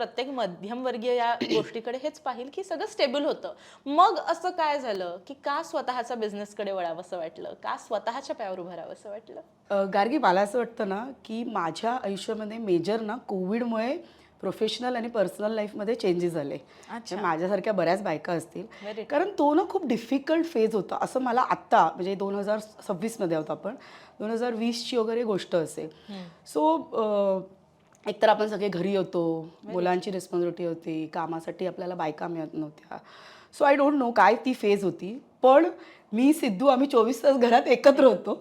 प्रत्येक मध्यमवर्गीय या गोष्टीकडे हेच पाहिल की सगळं स्टेबल होतं. मग असं काय झालं की का स्वतःच्या बिझनेसकडे वळावंसं वाटलं, का स्वतःच्या पायावर उभं राहावंसं वाटलं? गार्गी मला असं वाटतं ना, की माझ्या आयुष्यामध्ये मेजर ना कोविडमुळे प्रोफेशनल आणि पर्सनल लाईफमध्ये चेंजेस झाले. म्हणजे माझ्यासारख्या बऱ्याच बायका असतील. Very कारण तो ना खूप डिफिकल्ट फेज होता असं मला आत्ता म्हणजे 2026मध्ये आहोत आपण, 2020ची वगैरे गोष्ट असेल. सो एकतर आपण सगळे घरी होतो, मुलांची रिस्पॉन्सिबिलिटी होती, कामासाठी आपल्याला बायका मिळत नव्हत्या. सो आय डोंट नो काय ती फेज होती. पण मी सिद्धू आम्ही 24 तास घरात एकत्र होतो.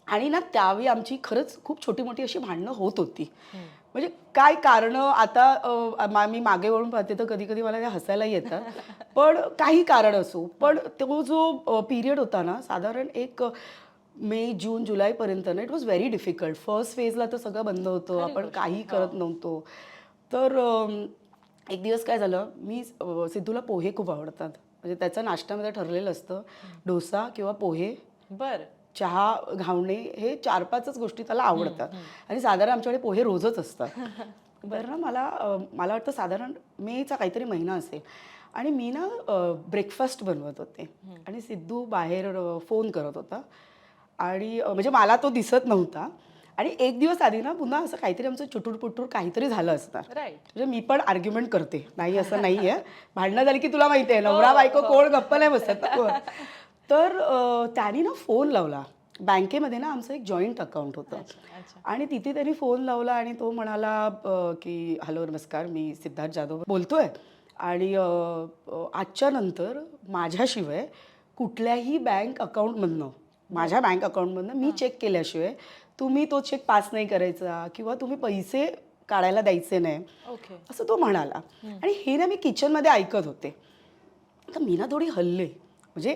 आणि ना त्यावेळी आमची खरंच खूप छोटी मोठी अशी भांडणं होत होती. म्हणजे काय कारणं आता मी मागे वळून पाहते तर कधी कधी मला ते हसायला येतात. पण काही कारण असो, पण तो जो पिरियड होता ना साधारण एक मे जून जुलैपर्यंत ना it was very difficult. First फेजला तर सगळं बंद होतं, आपण काही करत नव्हतो. तर एक दिवस काय झालं, मी सिद्धूला पोहे खूप आवडतात, म्हणजे त्याचं नाश्त्यामध्ये ठरलेलं असतं डोसा किंवा पोहे, बर. चहा, घावणे, हे 4-5च गोष्टी त्याला आवडतात. आणि साधारण आमच्याकडे पोहे रोजच असतात. बरं ना, मला वाटतं साधारण मेचा काहीतरी महिना असेल आणि मी ना ब्रेकफास्ट बनवत होते आणि सिद्धू बाहेर फोन करत होता आणि म्हणजे मला तो दिसत नव्हता. आणि एक दिवस आधी ना पुन्हा असं काहीतरी आमचं चुटूर काहीतरी झालं असणार. राईट. म्हणजे मी पण आर्ग्युमेंट करते, नाही असं नाही आहे, भांडणं झाली की तुला माहिती आहे नवरा बायको कोण गप्प नाही बसत ना कोण. तर त्यांनी ना फोन लावला. बँकेमध्ये ना आमचं एक जॉईंट अकाउंट होतं आणि तिथे त्यांनी फोन लावला आणि तो म्हणाला की हॅलो नमस्कार, मी सिद्धार्थ जाधव बोलतोय आणि आजच्या नंतर माझ्याशिवाय कुठल्याही बँक अकाउंटमधनं, माझ्या बँक अकाउंटमधनं मी चेक केल्याशिवाय तुम्ही तो चेक पास नाही करायचा किंवा तुम्ही पैसे काढायला द्यायचे नाही, ओके. असं तो म्हणाला. आणि हे ना मी किचनमध्ये ऐकत होते. तर मी ना थोडी हल्ले, म्हणजे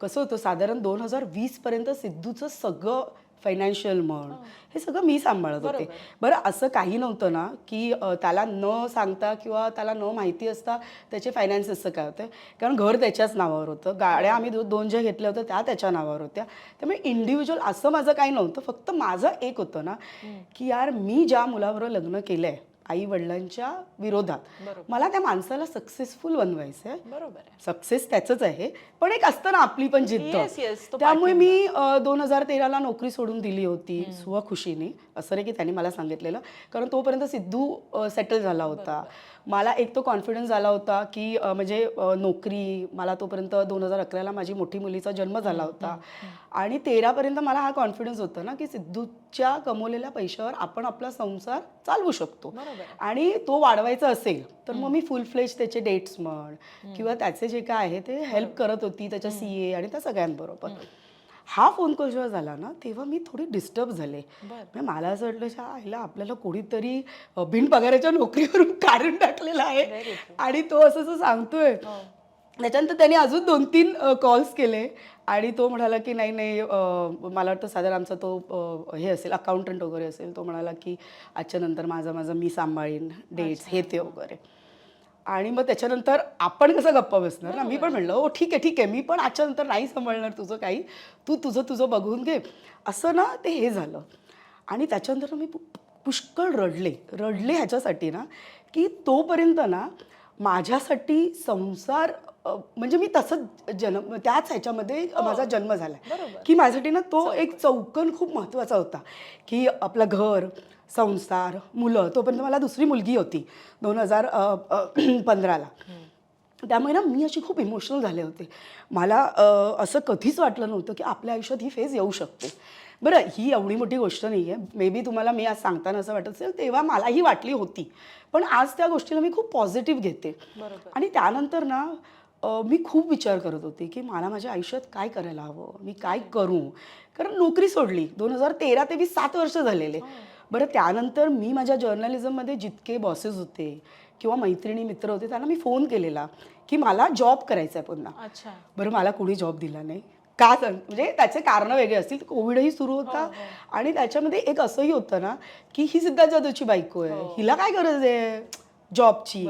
कसं होतं साधारण 2020पर्यंत सिद्धूचं सगळं फायनान्शियल म्हण हे सगळं मी सांभाळत होते. बरं असं काही नव्हतं ना की त्याला न सांगता किंवा त्याला न माहिती असता त्याचे फायनान्सेसचं काय होतं, कारण घर त्याच्याच नावावर होतं, गाड्या आम्ही दोन ज्या घेतल्या होत्या त्या त्याच्या नावावर होत्या. त्यामुळे इंडिव्हिज्युअल असं माझं काही नव्हतं. फक्त माझं एक होतं ना की यार मी ज्या मुलाबरोबर लग्न केलं आहे आई वडिलांच्या विरोधात, मला त्या माणसाला सक्सेसफुल बनवायचं आहे. बरोबर आहे. सक्सेस त्याचंच आहे, पण एक असतं ना आपली पण जिद्द. Yes, yes, तो त्यामुळे मी 2013ला नोकरी सोडून दिली होती स्वखुशीने. असं नाही की त्यांनी मला सांगितलेलं, कारण तोपर्यंत सिद्धू सेटल झाला होता. मला एक तो कॉन्फिडन्स आला होता की म्हणजे नोकरी, मला तोपर्यंत 2011ला माझी मोठी मुलीचा जन्म झाला होता आणि 13पर्यंत मला हा कॉन्फिडन्स होता ना की सिद्धूच्या कमवलेल्या पैशावर आपण आपला संसार चालवू शकतो. आणि तो वाढवायचा असेल तर मग मी फुल फ्लेज त्याचे डेट्स म्हण किंवा त्याचे जे काय आहे ते हेल्प करत होती त्याच्या CA आणि त्या सगळ्यांबरोबर. हा फोन कॉल जेव्हा झाला ना तेव्हा मी थोडी डिस्टर्ब झाले. म्हणजे मला असं वाटलं ह्याला आपल्याला कोणीतरी बिनपगाराच्या नोकरीवरून काढून टाकलेला आहे आणि तो असं असं सांगतोय. त्याच्यानंतर त्याने अजून 2-3 कॉल्स केले आणि तो म्हणाला की नाही नाही मला वाटतं साधारण आमचा तो हे असेल अकाउंटंट वगैरे असेल, तो म्हणाला की आजच्या नंतर माझं मी सांभाळीन डेट्स हे ते वगैरे. आणि मग त्याच्यानंतर आपण कसं गप्पा बसणार ना, मी पण म्हणलं हो ठीक आहे मी पण आजच्या नंतर नाही सांभाळणार तुझं काही, तू तुझं बघून घे, असं ना ते हे झालं. आणि त्याच्यानंतर मी पुष्कळ रडले ह्याच्यासाठी ना की तोपर्यंत ना माझ्यासाठी संसार म्हणजे मी तसंच त्याच ह्याच्यामध्ये माझा जन्म झाला की माझ्यासाठी ना तो एक चौकन खूप महत्त्वाचा होता की आपलं घर, संसार, मुलं. तोपर्यंत मला दुसरी मुलगी होती 2015ला. त्यामुळे ना मी अशी खूप इमोशनल झाले होते. मला असं कधीच वाटलं नव्हतं की आपल्या आयुष्यात ही फेज येऊ शकते. बरं ही एवढी मोठी गोष्ट नाही आहे, मे बी तुम्हाला मी आज सांगताना असं वाटत असेल, तेव्हा मलाही वाटली होती, पण आज त्या गोष्टीला मी खूप पॉझिटिव्ह घेते. आणि त्यानंतर ना मी खूप विचार करत होते की मला माझ्या आयुष्यात काय करायला हवं, मी काय करू, कारण नोकरी सोडली 2013 ते 7 वर्ष झालेले. बरं त्यानंतर मी माझ्या जर्नलिझममध्ये जितके बॉसेस होते किंवा मैत्रिणी मित्र होते त्यांना मी फोन केलेला की मला जॉब करायचा आहे पुन्हा. बरं मला कोणी जॉब दिला नाही. का सांग, म्हणजे त्याचे कारणं वेगळे असतील. कोविडही सुरू होता आणि त्याच्यामध्ये एक असंही होतं ना की ही सिद्धार्थ जाधवची बायको आहे, हिला काय गरज आहे जॉबची.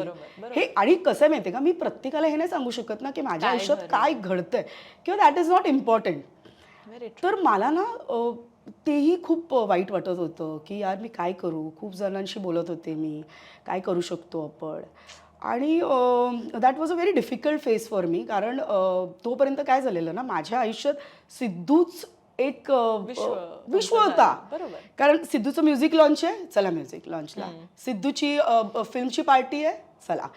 हे आणि कसं आहे माहिती आहे का, मी प्रत्येकाला हे नाही सांगू शकत ना की माझ्या आयुष्यात काय घडतंय किंवा दॅट इज नॉट इम्पॉर्टंट. तर मला ना तेही खूप वाईट वाटत होतं की यार मी काय करू. खूप जणांशी बोलत होते मी, काय करू शकतो आपण. आणि that was a very difficult phase for me. कारण तोपर्यंत काय झालेलं ना, माझ्या आयुष्यात सिद्धूच एक विश्व विश्व तुमचं होता. झालं. बरोबर. कारण सिद्धूचं म्युझिक लॉन्च आहे, चला म्युझिक लॉन्चला. सिद्धूची फिल्मची पार्टी आहे, चला.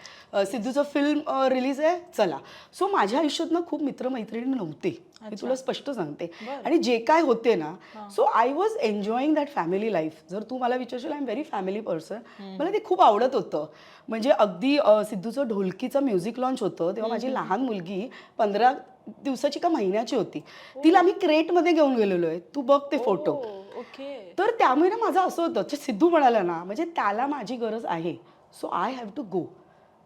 सिद्धूचं फिल्म रिलीज आहे, चला. सो माझ्या आयुष्यात ना खूप मित्रमैत्रिणी नव्हते, मी तुला स्पष्ट सांगते. आणि जे काय होते ना, so I was enjoying that family life. जर तू मला विचारशील, I am very family person. मला ते खूप आवडत होतं. म्हणजे अगदी सिद्धूचं ढोलकीचं म्युझिक लॉन्च होतं तेव्हा माझी लहान मुलगी 15 दिवसाची का महिन्याची होती. तिला आम्ही क्रेटमध्ये घेऊन गेलेलो आहे. तू बघ ते फोटो. ओके. तर त्यामुळे ना माझं असं होतं, जे सिद्धू म्हणाला ना, म्हणजे त्याला माझी गरज आहे. So I have to go.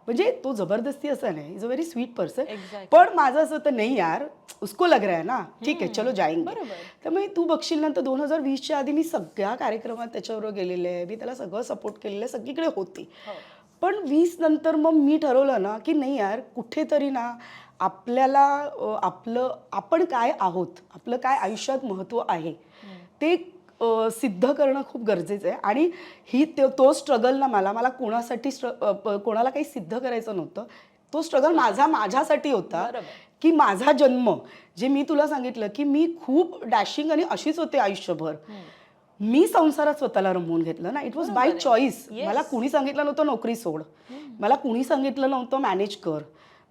म्हणजे तो जबरदस्ती असा नाही, is a very sweet person. Exactly. पण माझं असं होतं, नाही यार उसको लग रहा है ना, ठीक आहे चलो जाएंगे. बरोबर. त्यामुळे तू बघशील नंतर 2020च्या आधी मी सगळ्या कार्यक्रमात त्याच्याबरोबर गेलेले आहे. मी त्याला सगळं सपोर्ट केलेलं आहे, सगळीकडे होती. पण 20 नंतर मग मी ठरवलं ना, की नाही यार कुठेतरी ना आपल्याला आपण काय आहोत, आपलं काय आयुष्यात महत्त्व आहे ते सिद्ध करणं खूप गरजेचं आहे. आणि तो स्ट्रगल ना मला कोणासाठी कोणाला काही सिद्ध करायचं नव्हतं. तो स्ट्रगल माझ्यासाठी होता. बरोबर. की माझा जन्म, जे मी तुला सांगितलं की मी खूप डॅशिंग आणि अशीच होते आयुष्यभर. मी संसारात स्वतःला रमवून घेतलं ना. It was by choice. मला कुणी सांगितलं नव्हतं नोकरी सोड, मला कुणी सांगितलं नव्हतं मॅनेज कर,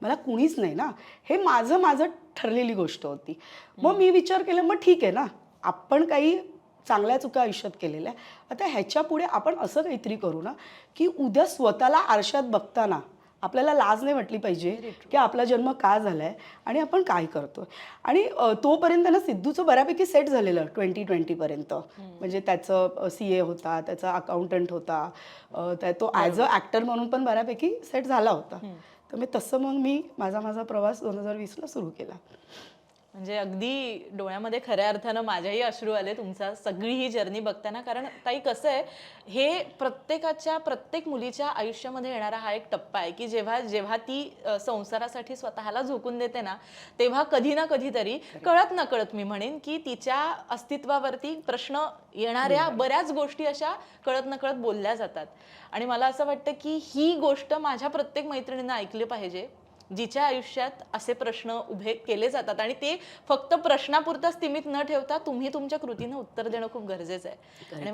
मला कुणीच नाही ना. हे माझं ठरलेली गोष्ट होती. मग मी विचार केला, मग ठीक आहे ना, आपण काही चांगल्या चुका आयुष्यात केलेल्या आहे, आता ह्याच्या पुढे आपण असं काहीतरी करू ना की उद्या स्वतःला आरशात बघताना आपल्याला लाज नाही वाटली पाहिजे की आपला जन्म का झालाय आणि आपण काय करतोय. आणि तोपर्यंत ना सिद्धूचं बऱ्यापैकी सेट झालेलं 2020 पर्यंत. म्हणजे त्याचं CA होता, त्याचा अकाउंटंट होता, तो ॲज अ ॲक्टर म्हणून पण बऱ्यापैकी सेट झाला होता. तर तसं मग मी माझा प्रवास 2020ला सुरू केला. म्हणजे अगदी डोळ्यामध्ये खऱ्या अर्थानं माझ्याही अश्रू आले तुमचा सगळी ही जर्नी बघताना. कारण ताई कसं आहे, हे प्रत्येक मुलीच्या आयुष्यामध्ये येणारा हा एक टप्पा आहे की जेव्हा ती संसारासाठी स्वतःला झोकून देते ना, तेव्हा कधी ना कधीतरी कळत नकळत मी म्हणेन की तिच्या अस्तित्वावरती प्रश्न येणाऱ्या बऱ्याच गोष्टी अशा कळत नकळत बोलल्या जातात. आणि मला असं वाटतं की ही गोष्ट माझ्या प्रत्येक मैत्रिणींना ऐकली पाहिजे, जिच्या आयुष्यात असे प्रश्न उभे केले जातात. आणि ते फक्त प्रश्नापुरता सीमित न ठेवता तुम्ही तुमच्या कृतीनं उत्तर देणं खूप गरजेचं आहे.